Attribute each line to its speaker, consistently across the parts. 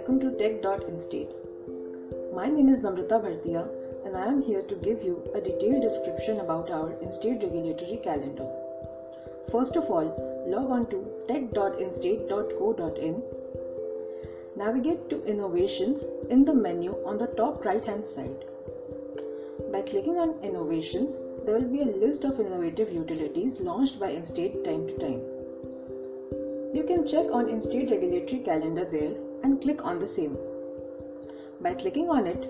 Speaker 1: welcome to Tech.Instade. My name is Namrata Bhartia and I am here to give you a detailed description about our Instade regulatory calendar. First of all, log on to tech.instade.co.in. Navigate to Innovations in the menu on the top right hand side. By clicking on Innovations, there will be a list of innovative utilities launched by Instade time to time. You can check on Instade regulatory calendar there and click on the same. By clicking on it,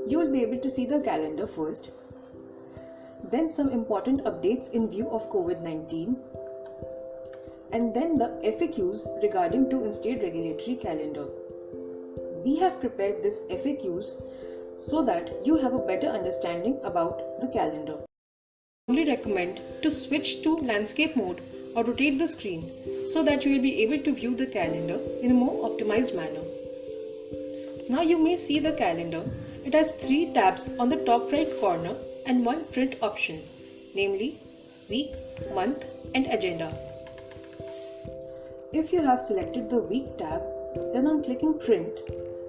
Speaker 1: you will be able to see the calendar first, then some important updates in view of COVID-19, and then the FAQs regarding to Instade regulatory calendar. We have prepared this FAQs so that you have a better understanding about the calendar. I only recommend to switch to landscape mode or rotate the screen so that you will be able to view the calendar in a more optimized manner. Now you may see the calendar. It has 3 tabs on the top right corner and 1 print option, namely week, month and agenda. If you have selected the week tab, then on clicking print,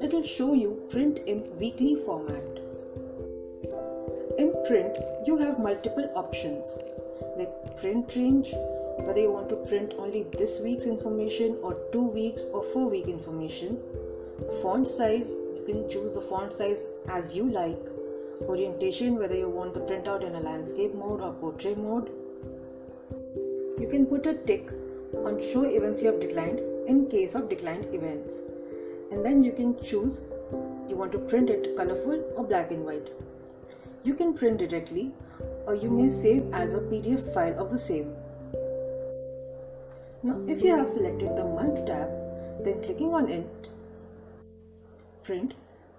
Speaker 1: it will show you print in weekly format. In print, you have multiple options like print range, whether you want to print only this week's information or 2 weeks or 4 week information. Font size, you can choose the font size as you like. Orientation, whether you want the printout in a landscape mode or portrait mode. You can put a tick on show events you have declined in case of declined events. And then you can choose you want to print it colorful or black and white. You can print directly or you may save as a PDF file of the same. Now if you have selected the month tab, then clicking on it, print,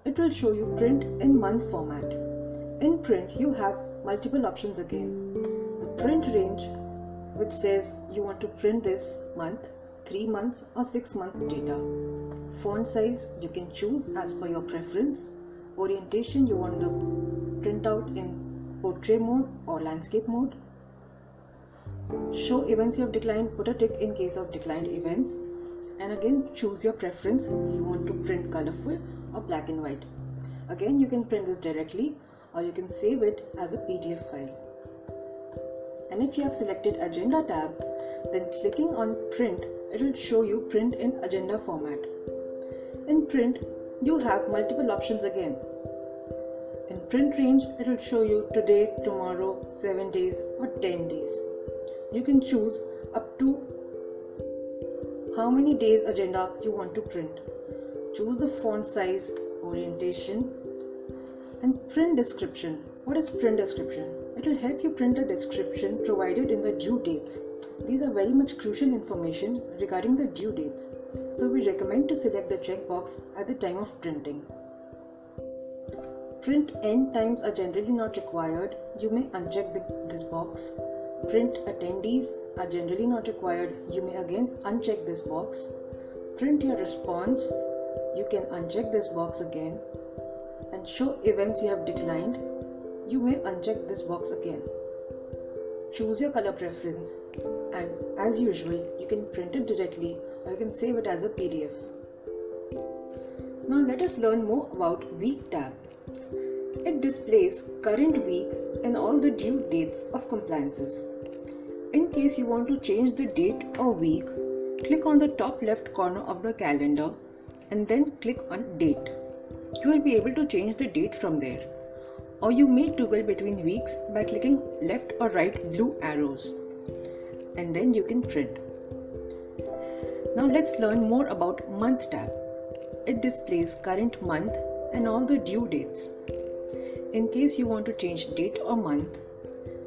Speaker 1: it will show you print in month format. In print you have multiple options again. The print range, which says you want to print this month, 3 months or 6 month data. Font size you can choose as per your preference. Orientation, you want the printout in portrait mode or landscape mode. Show events you have declined, put a tick in case of declined events, and again choose your preference. You want to print colorful or black and white. Again you can print this directly or you can save it as a PDF file. And if you have selected agenda tab, then clicking on print, it will show you print in agenda format. In print you have multiple options again. In print range, it will show you today, tomorrow, 7 days or 10 days. You can choose up to how many days agenda you want to print. Choose the font size, orientation, and print description. What is print description? It will help you print a description provided in the due dates. These are very much crucial information regarding the due dates. So we recommend to select the checkbox at the time of printing. Print end times are generally not required. You may uncheck this box. Print attendees are generally not required. You may again uncheck this box. Print your response. You can uncheck this box again. And show events you have declined. You may uncheck this box again. Choose your color preference. And as usual, you can print it directly or you can save it as a PDF. Now let us learn more about Week tab. It displays current week and all the due dates of compliances. In case you want to change the date or week, click on the top left corner of the calendar and then click on date. You will be able to change the date from there. Or you may toggle between weeks by clicking left or right blue arrows. And then you can print. Now let's learn more about Month tab. It displays current month and all the due dates. In case you want to change date or month,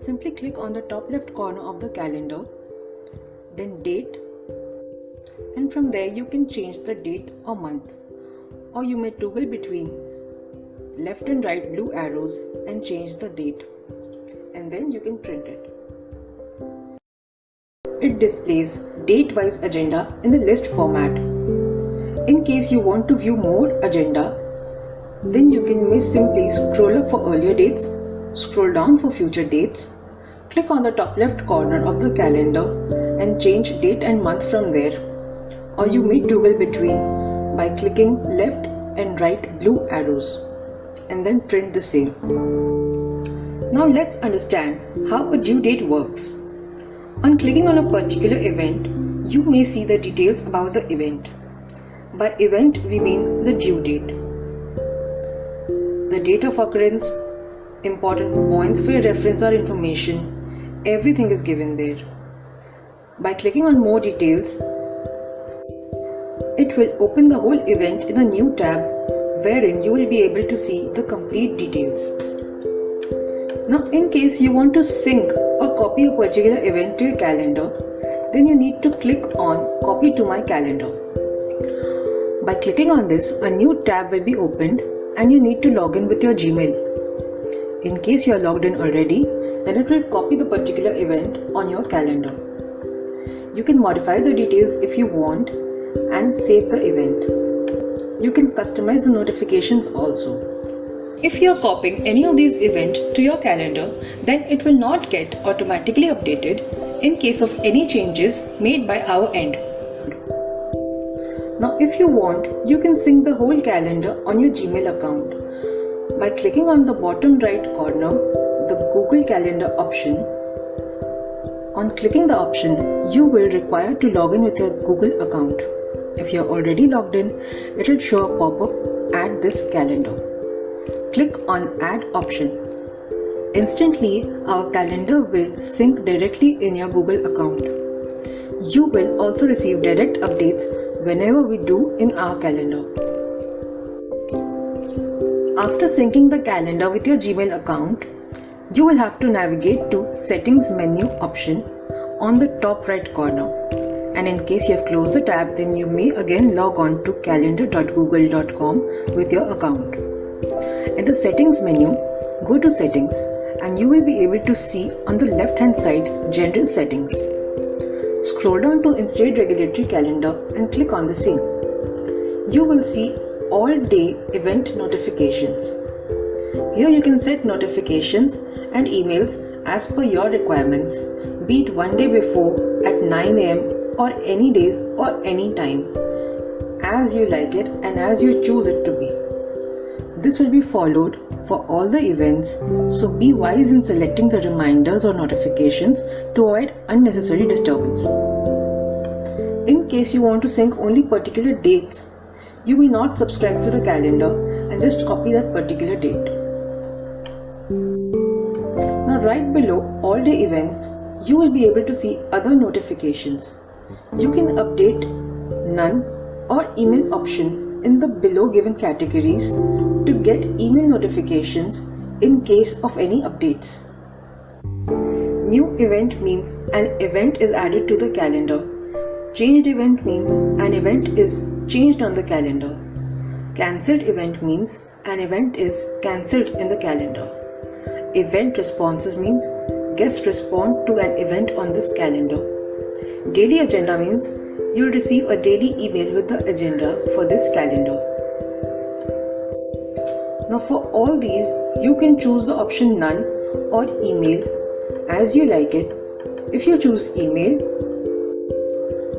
Speaker 1: simply click on the top left corner of the calendar, then date, and from there you can change the date or month. Or you may toggle between left and right blue arrows and change the date, and then you can print it. It displays date-wise agenda in the list format. In case you want to view more agenda, then you may simply scroll up for earlier dates, scroll down for future dates, click on the top left corner of the calendar and change date and month from there. Or you may toggle between by clicking left and right blue arrows and then print the same. Now let's understand how a due date works. On clicking on a particular event, you may see the details about the event. By event, we mean the due date, the date of occurrence, important points for your reference or information, everything is given there. By clicking on more details, it will open the whole event in a new tab wherein you will be able to see the complete details. Now, in case you want to sync or copy a particular event to your calendar, then you need to click on Copy to my calendar. By clicking on this, a new tab will be opened and you need to log in with your Gmail. In case you are logged in already, then it will copy the particular event on your calendar. You can modify the details if you want and save the event. You can customize the notifications also. If you are copying any of these events to your calendar, then it will not get automatically updated in case of any changes made by our end. Now if you want, you can sync the whole calendar on your Gmail account. By clicking on the bottom right corner, the Google Calendar option. On clicking the option, you will require to log in with your Google account. If you are already logged in, it will show a pop-up, add this calendar. Click on add option. Instantly, our calendar will sync directly in your Google account. You will also receive direct updates whenever we do in our calendar. After syncing the calendar with your Gmail account, you will have to navigate to Settings menu option on the top right corner. And in case you have closed the tab, then you may again log on to calendar.google.com with your account. In the Settings menu, go to Settings and you will be able to see on the left hand side General Settings. Scroll down to Instade Regulatory Calendar and click on the same. You will see all day event notifications. Here you can set notifications and emails as per your requirements, be it one day before at 9 AM or any days or any time, as you like it and as you choose it to be. This will be followed for all the events, so be wise in selecting the reminders or notifications to avoid unnecessary disturbance. In case you want to sync only particular dates, you may not subscribe to the calendar and just copy that particular date. Now right below all day events, you will be able to see other notifications. You can update none or email option in the below given categories to get email notifications in case of any updates. New event means an event is added to the calendar. Changed event means an event is changed on the calendar. Cancelled event means an event is cancelled in the calendar. Event responses means guests respond to an event on this calendar. Daily agenda means you will receive a daily email with the agenda for this calendar. Now for all these, you can choose the option none or email as you like it. If you choose email,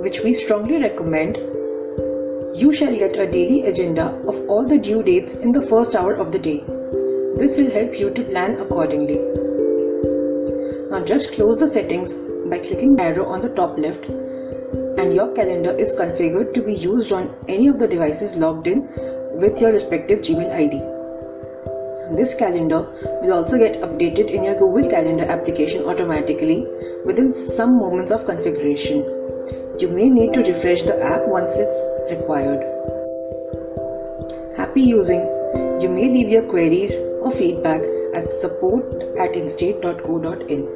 Speaker 1: which we strongly recommend, you shall get a daily agenda of all the due dates in the first hour of the day. This will help you to plan accordingly. Now just close the settings by clicking the arrow on the top left, and your calendar is configured to be used on any of the devices logged in with your respective Gmail ID. This calendar will also get updated in your Google Calendar application automatically within some moments of configuration. You may need to refresh the app once it's required. Happy using! You may leave your queries or feedback at support@instade.co.in.